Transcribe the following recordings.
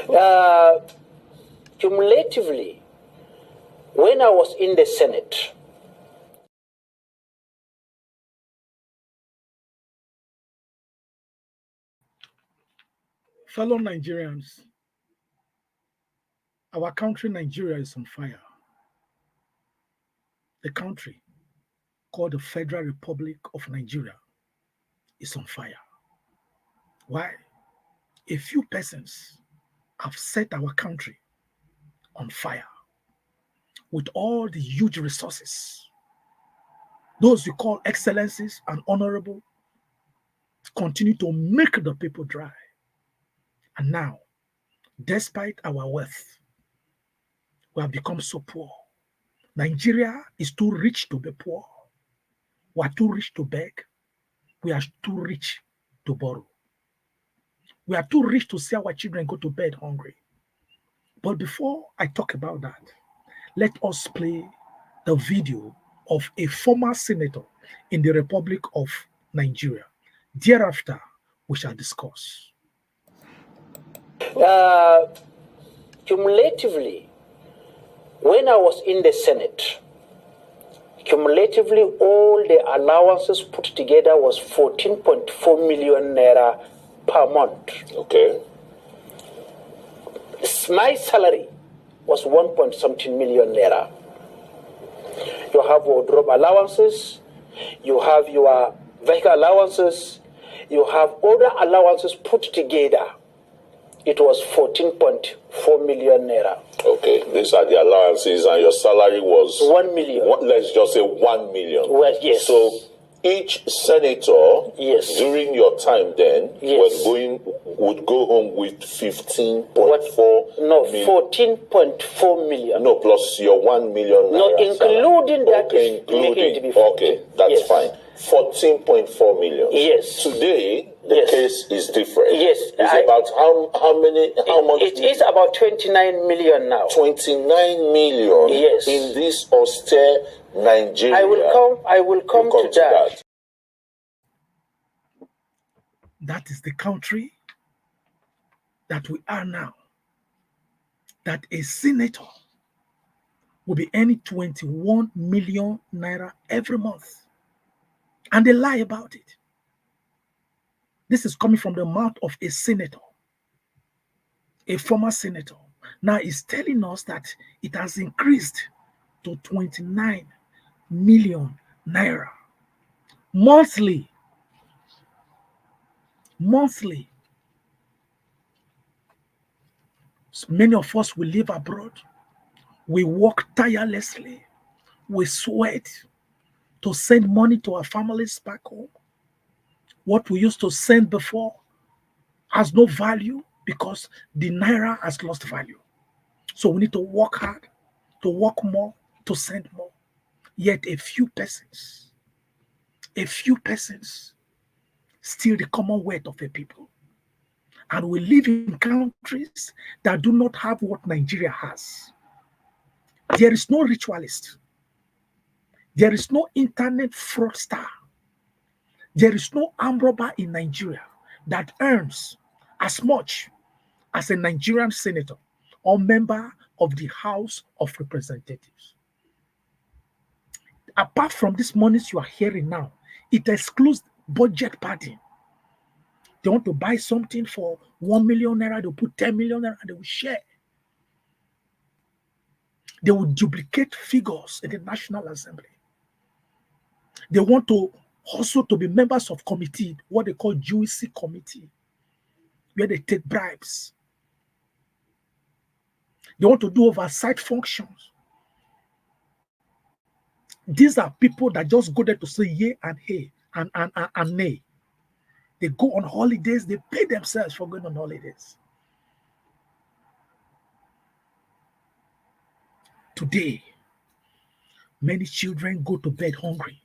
Uh, Cumulatively, when I was in the Senate, fellow Nigerians, our country, Nigeria, is on fire. The country called the Federal Republic of Nigeria is on fire. Why? A few persons have set our country on fire with all the huge resources. Those we call excellencies and honorable continue to make the people dry. And now, despite our wealth, we have become so poor. Nigeria is too rich to be poor. We are too rich to beg. We are too rich to borrow. We are too rich to see our children go to bed hungry. But before I talk about that, let us play the video of a former senator in the Republic of Nigeria. Thereafter, we shall discuss. Cumulatively, when I was in the Senate, cumulatively all the allowances put together was 14.4 million naira per month. Okay. My salary was 1.something million naira. You have wardrobe allowances, you have your vehicle allowances, you have other allowances put together. It was 14.4 million naira. Okay, these are the allowances, and your salary was 1 million. Let's just say 1 million. Well, yes. So each senator, yes, during your time then, yes, would go home with 15.4 no, million. 14.4 million. No, plus your 1 million. No, including that. Okay, including. Okay, that's yes, fine. 14.4 million. Yes. Today, the yes, case is different. Yes. It's about how much? It is about 29 million now. 29 million. Yes. In this austere Nigeria. I will come to that. That is the country that we are now. That a senator will be earning 21 million naira every month. And they lie about it. This is coming from the mouth of a senator, a former senator. Now he's telling us that it has increased to 29 million naira monthly. Monthly. So many of us will live abroad. We work tirelessly. We sweat to send money to our families back home. What we used to send before has no value because the naira has lost value. So we need to work hard, to work more, to send more. Yet a few persons steal the commonwealth of a people. And we live in countries that do not have what Nigeria has. There is no ritualist. There is no internet fraudster. There is no armed robber in Nigeria that earns as much as a Nigerian senator or member of the House of Representatives. Apart from these monies you are hearing now, it excludes budget padding. They want to buy something for 1 million naira, they'll put 10 million naira and they will share. They will duplicate figures in the National Assembly. They want to also to be members of committee, what they call juicy committee, where they take bribes. They want to do oversight functions. These are people that just go there to say yay and hey and nay. They go on holidays, they pay themselves for going on holidays. Today, many children go to bed hungry.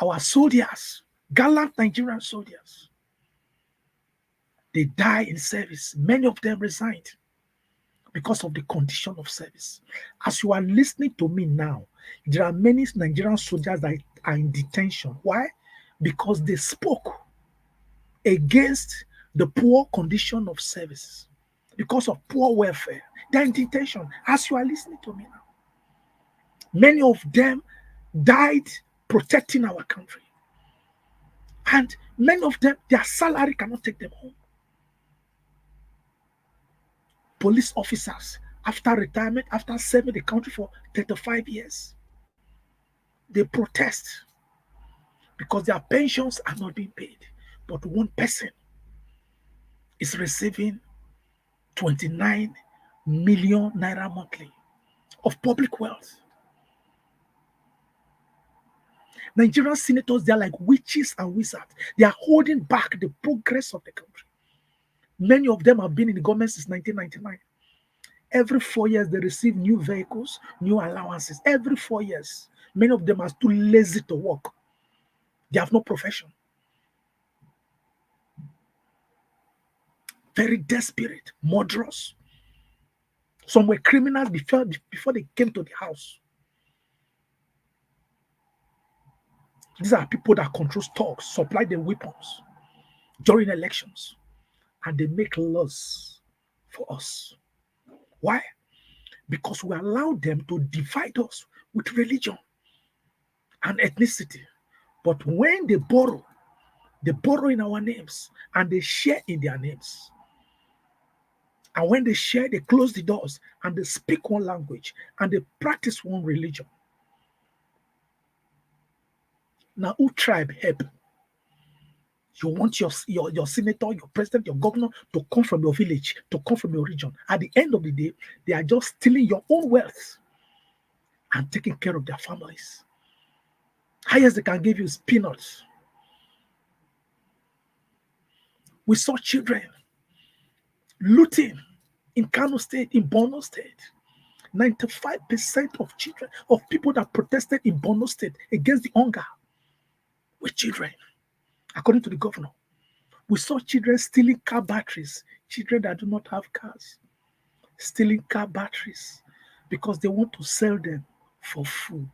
Our soldiers, gallant Nigerian soldiers, they die in service. Many of them resigned because of the condition of service. As you are listening to me now, there are many Nigerian soldiers that are in detention. Why? Because they spoke against the poor condition of services, because of poor welfare. They're in detention as you are listening to me now. Many of them died protecting our country. And many of them, their salary cannot take them home. Police officers, after retirement, after serving the country for 35 years, they protest because their pensions are not being paid. But one person is receiving 29 million naira monthly of public wealth. Nigerian senators, they're like witches and wizards. They are holding back the progress of the country. Many of them have been in the government since 1999. Every 4 years, they receive new vehicles, new allowances. Every 4 years. Many of them are too lazy to work. They have no profession. Very desperate, murderous. Some were criminals before they came to the house. These are people that control stocks, supply the weapons during elections, and they make laws for us. Why? Because we allow them to divide us with religion and ethnicity. But when they borrow in our names and they share in their names. And when they share, they close the doors and they speak one language and they practice one religion. Now, who tribe help? You want your senator, your president, your governor to come from your village, to come from your region. At the end of the day, they are just stealing your own wealth and taking care of their families. Highest they can give you is peanuts. We saw children looting in Kano State, in Borno State. 95% of children, of people that protested in Borno State against the hunger, were children, according to the governor. We saw children stealing car batteries, children that do not have cars, stealing car batteries because they want to sell them for food.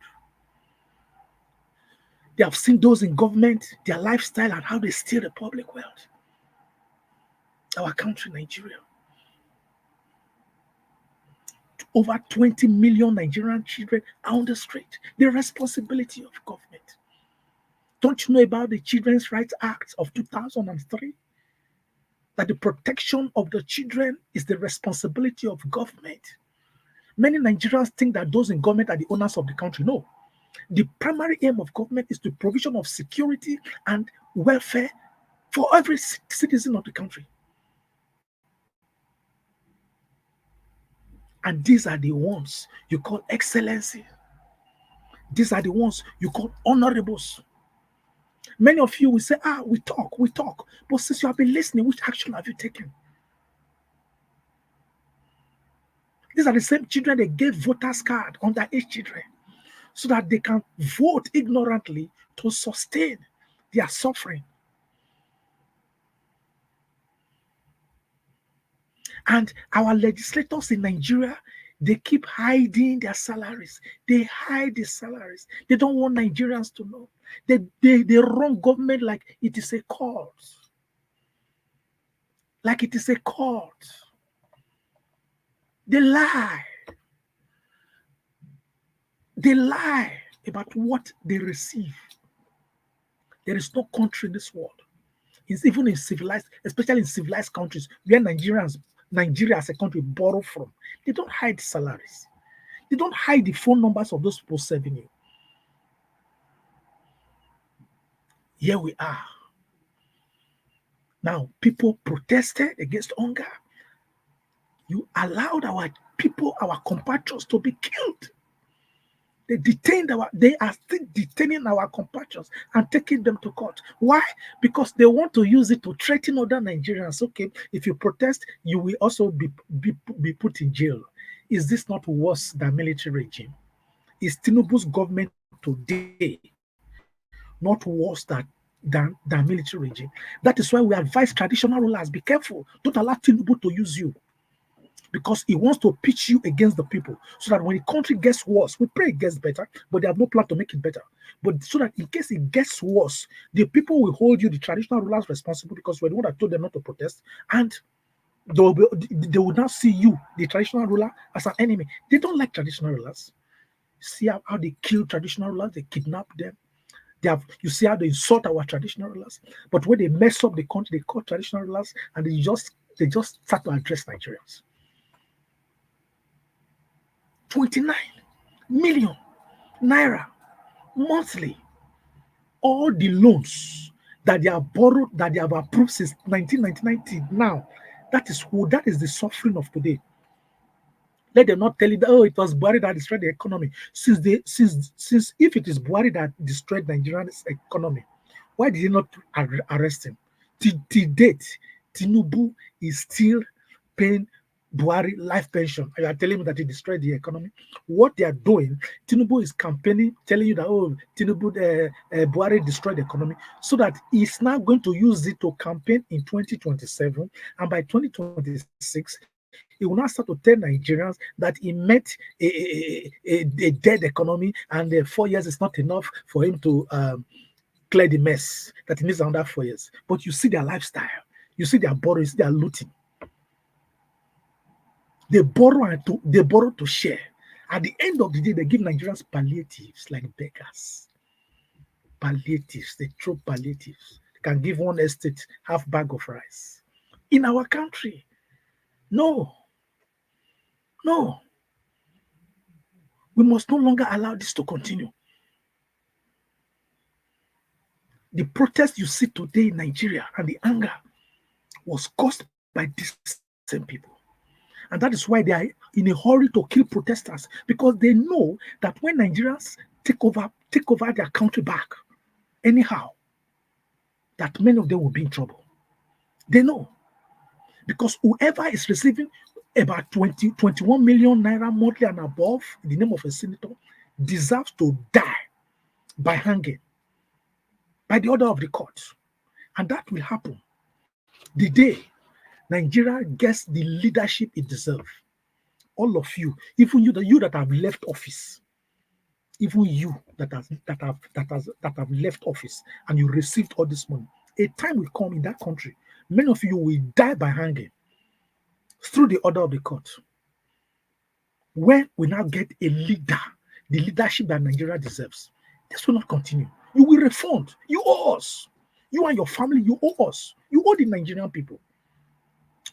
They have seen those in government, their lifestyle and how they steal the public wealth. Our country, Nigeria. Over 20 million Nigerian children are on the street. The responsibility of government. Don't you know about the Children's Rights Act of 2003? That the protection of the children is the responsibility of government. Many Nigerians think that those in government are the owners of the country. No. The primary aim of government is the provision of security and welfare for every citizen of the country. And these are the ones you call excellency. These are the ones you call honorables. Many of you will say, we talk. But since you have been listening, which action have you taken? These are the same children they gave voters card, underage children, so that they can vote ignorantly to sustain their suffering. And our legislators in Nigeria, they keep hiding their salaries. They hide the salaries. They don't want Nigerians to know. They run government like it is a court. Like it is a court. They lie. They lie about what they receive. There is no country in this world. It's even in civilized, especially in civilized countries where Nigeria as a country borrow from. They don't hide salaries. They don't hide the phone numbers of those people serving you. Here we are. Now, people protested against hunger. You allowed our people, our compatriots to be killed. They are still detaining our compatriots and taking them to court. Why? Because they want to use it to threaten other Nigerians. Okay, if you protest, you will also be put in jail. Is this not worse than military regime? Is Tinubu's government today not worse than military regime? That is why we advise traditional rulers, be careful. Don't allow Tinubu to use you. because he wants to pitch you against the people so that when the country gets worse, we pray it gets better, but they have no plan to make it better. But so that in case it gets worse, the people will hold you, the traditional rulers, responsible because we're the one that told them not to protest, and they will now see you, the traditional ruler, as an enemy. They don't like traditional rulers. See how they kill traditional rulers, they kidnap them. You see how they insult our traditional rulers. But when they mess up the country, they call traditional rulers and they just start to address Nigerians. 29 million naira monthly. All the loans that they have borrowed, that they have approved since 1999 till now, that is the suffering of today. Let them not tell you that, oh, it was Buhari that destroyed the economy. Since if it is Buhari that destroyed Nigeria's economy, why did they not arrest him? Till date, Tinubu is still paying Buhari life pension. You are telling me that he destroyed the economy. What they are doing, Tinubu is campaigning, telling you that, oh, Buhari destroyed the economy, so that he's now going to use it to campaign in 2027, and by 2026. He will not start to tell Nigerians that he met a dead economy, and 4 years is not enough for him to clear the mess, that he needs another 4 years. But you see their lifestyle, you see their borrowing, you see their looting. They borrow to share. At the end of the day, they give Nigerians palliatives like beggars. Palliatives, they throw palliatives. They can give one estate half bag of rice. In our country, no. We must no longer allow this to continue. The protest you see today in Nigeria and the anger was caused by these same people. And that is why they are in a hurry to kill protesters, because they know that when Nigerians take over their country back, anyhow, that many of them will be in trouble. They know. Because whoever is receiving about 21 million naira monthly and above in the name of a senator deserves to die by hanging, by the order of the court. And that will happen the day Nigeria gets the leadership it deserves. All of you, even you that have left office, even you that have left office and you received all this money, a time will come in that country, many of you will die by hanging through the order of the court. When we now get a leader, the leadership that Nigeria deserves, this will not continue. You will refund. You owe us. You and your family, you owe us. You owe the Nigerian people.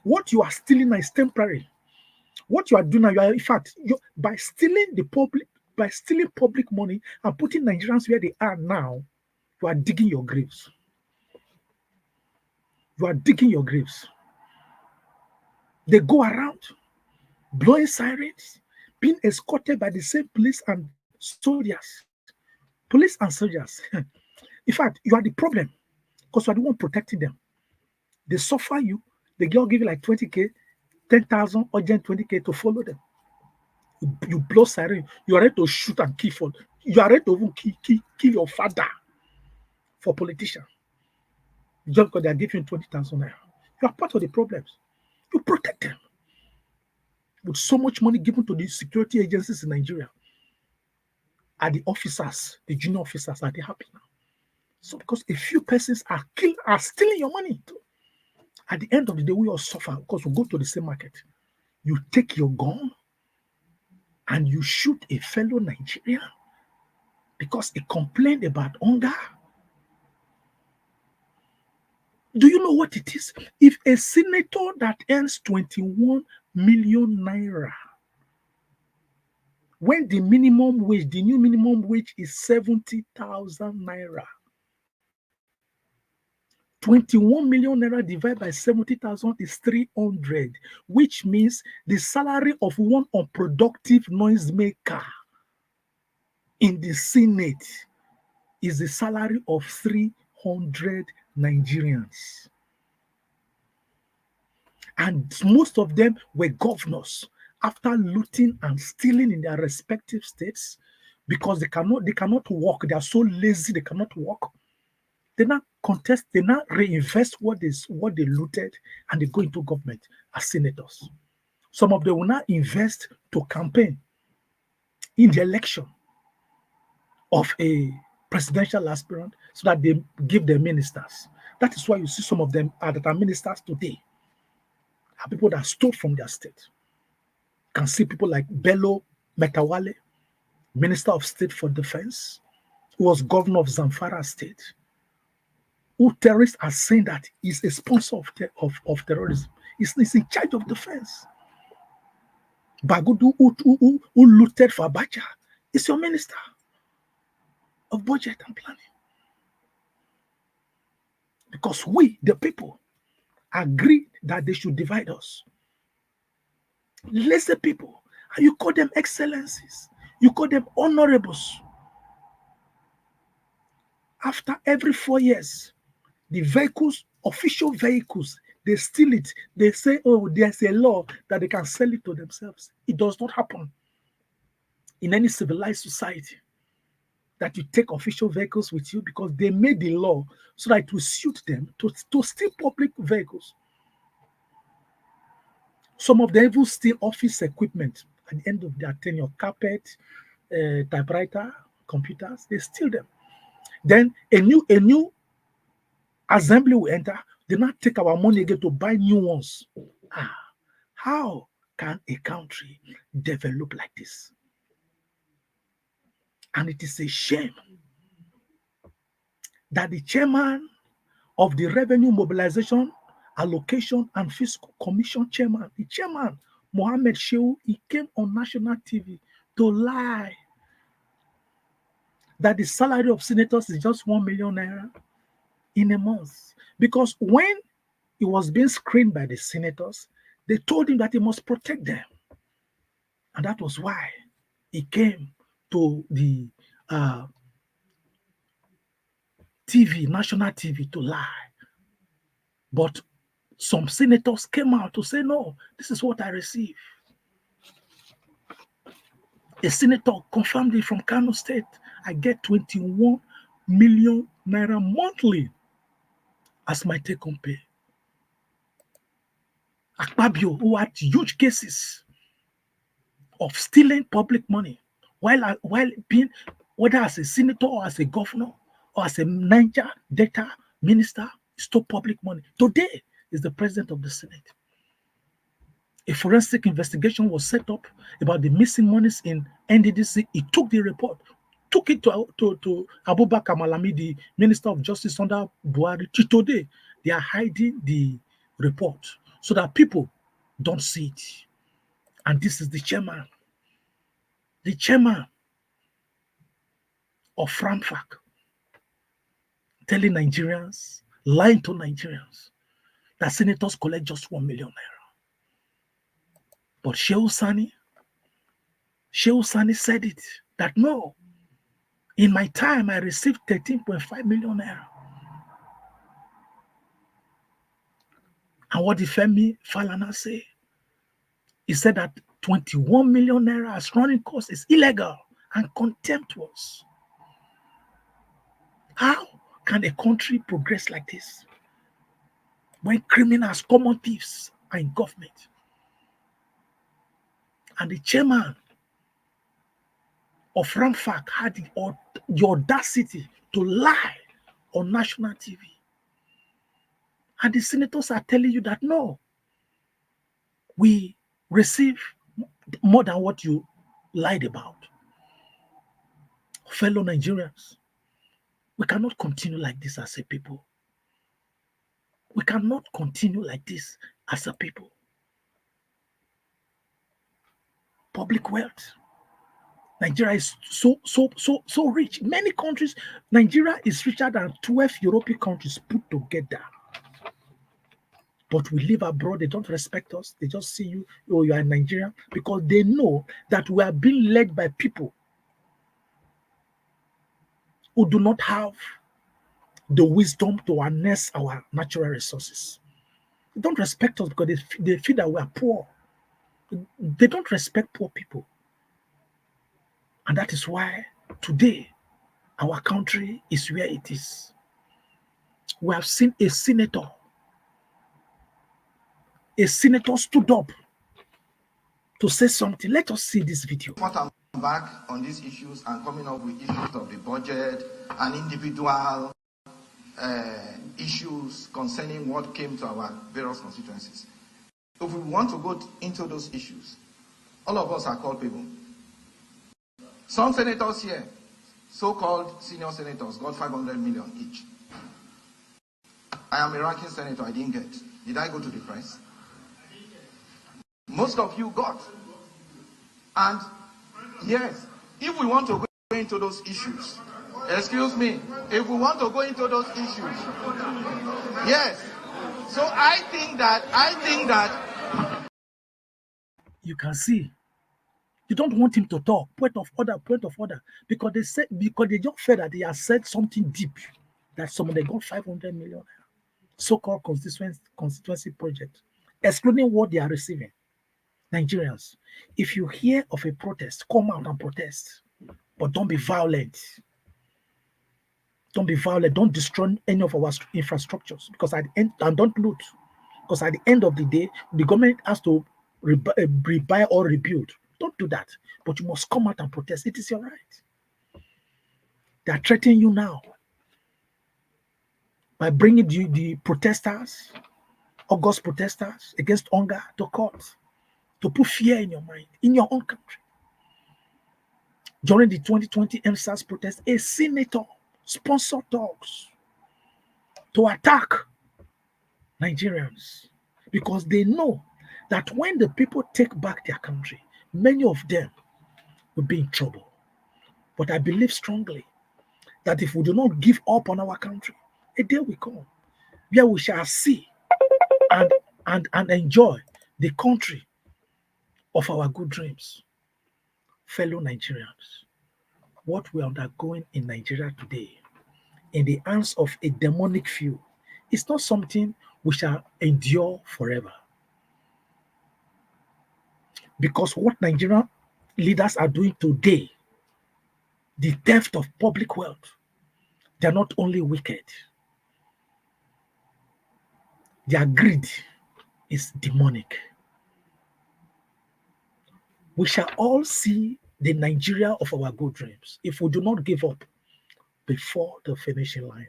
What you are stealing is temporary. What you are doing now, by stealing public money and putting Nigerians where they are now, you are digging your graves. You are digging your graves. They go around blowing sirens, being escorted by the same police and soldiers. Police and soldiers. In fact, you are the problem because you are the one protecting them. They suffer you. They give you like 20K, 10,000, urgent 20K to follow them. You blow siren. You are ready to shoot and kill you are ready to even kill your father for politicians. Just because they are giving 20,000 naira. You are part of the problems. You protect them. With so much money given to the security agencies in Nigeria, are the officers, the junior officers, are they happy now? So because a few persons are stealing your money too. At the end of the day, we all suffer because we go to the same market. You take your gun and you shoot a fellow Nigerian because he complained about hunger. Do you know what it is? If a senator that earns 21 million naira, when the new minimum wage is 70,000 naira, 21 million naira divided by 70,000 is 300, which means the salary of one unproductive noisemaker in the Senate is the salary of 300 Nigerians. And most of them were governors after looting and stealing in their respective states because they cannot work. They are so lazy, they cannot work. They now contest, they now reinvest what they looted, and they go into government as senators. Some of them will not invest to campaign in the election of a presidential aspirant so that they give their ministers. That is why you see some of them that are ministers today are people that stole from their state. You can see people like Bello Metawale, Minister of State for Defense, who was governor of Zamfara State, who terrorists are saying that he's a sponsor of terrorism. He's in charge of defense. Bagudu, who looted for Abacha, is your minister of budget and planning. Because we, the people, agreed that they should divide us. Lesser people, and you call them excellencies, you call them honorables. After every 4 years, the vehicles, official vehicles, they steal it. They say, oh, there's a law that they can sell it to themselves. It does not happen in any civilized society that you take official vehicles with you, because they made the law so that it will suit them to steal public vehicles. Some of them even steal office equipment at the end of their tenure, carpet, typewriter, computers, they steal them. Then a new assembly will enter, they not take our money again to buy new ones. How can a country develop like this? And it is a shame that the chairman of the Revenue Mobilization, Allocation and Fiscal Commission chairman, the chairman, Mohammed Shehu, he came on national TV to lie that the salary of senators is just 1 million naira in a month. Because when he was being screened by the senators, they told him that he must protect them. And that was why he came to the TV, national TV, to lie. But some senators came out to say, no, this is what I receive. A senator confirmed it from Kano State. I get 21 million naira monthly as my take-home pay. Akpabio, who had huge cases of stealing public money while being, whether as a senator or as a governor or as a Niger Delta minister, stole public money. Today is the president of the Senate. A forensic investigation was set up about the missing monies in NDDC. He took the report, took it to Abubakar Malami, the Minister of Justice under Buhari. Today, they are hiding the report so that people don't see it. And this is the chairman of FRAMFAC, telling Nigerians, lying to Nigerians, that senators collect just 1 million naira. But Shehu Sani said it, that no, in my time, I received 13.5 million naira. And what did Femi Falana say? He said that 21 million naira as running cost is illegal and contemptuous. How can a country progress like this when criminals, common thieves are in government? And the chairman of FRAMFAC had the audacity to lie on national TV. And the senators are telling you that no, we receive more than what you lied about. Fellow Nigerians, we cannot continue like this as a people. We cannot continue like this as a people. Public wealth. Nigeria is so rich. Many countries, Nigeria is richer than 12 European countries put together. But we live abroad, they don't respect us. They just see you, oh, you are in Nigeria, because they know that we are being led by people who do not have the wisdom to harness our natural resources. They don't respect us because they feel that we are poor. They don't respect poor people. And that is why today our country is where it is. We have seen a senator stood up to say something. Let us see this video. What I'm back on these issues and coming up with issues of the budget and individual issues concerning what came to our various constituencies. If we want to go into those issues, all of us are culpable. Some senators here, so-called senior senators, got 500 million each. I am a ranking senator, I didn't get. Did I go to the press? Most of you got. And yes, if we want to go into those issues, excuse me, if we want to go into those issues, yes. So I think that you can see you don't want him to talk. Point of order. Because they just felt that he has said something deep that somebody got 500 million so-called constituency project, excluding what they are receiving. Nigerians, if you hear of a protest, come out and protest, but don't be violent. Don't be violent. Don't destroy any of our infrastructures, because at the end, and don't loot, because at the end of the day, the government has to rebuy or rebuild. Don't do that. But you must come out and protest. It is your right. They are threatening you now by bringing the protesters, August protesters against hunger to court, to put fear in your mind, in your own country. During the 2020 MSAS protest, a senator sponsored talks to attack Nigerians, because they know that when the people take back their country, many of them will be in trouble. But I believe strongly that if we do not give up on our country, a day will come where we shall see and enjoy the country of our good dreams. Fellow Nigerians, what we are undergoing in Nigeria today, in the hands of a demonic few, is not something we shall endure forever. Because what Nigerian leaders are doing today, the theft of public wealth, they are not only wicked, their greed is demonic. We shall all see the Nigeria of our good dreams if we do not give up before the finishing line.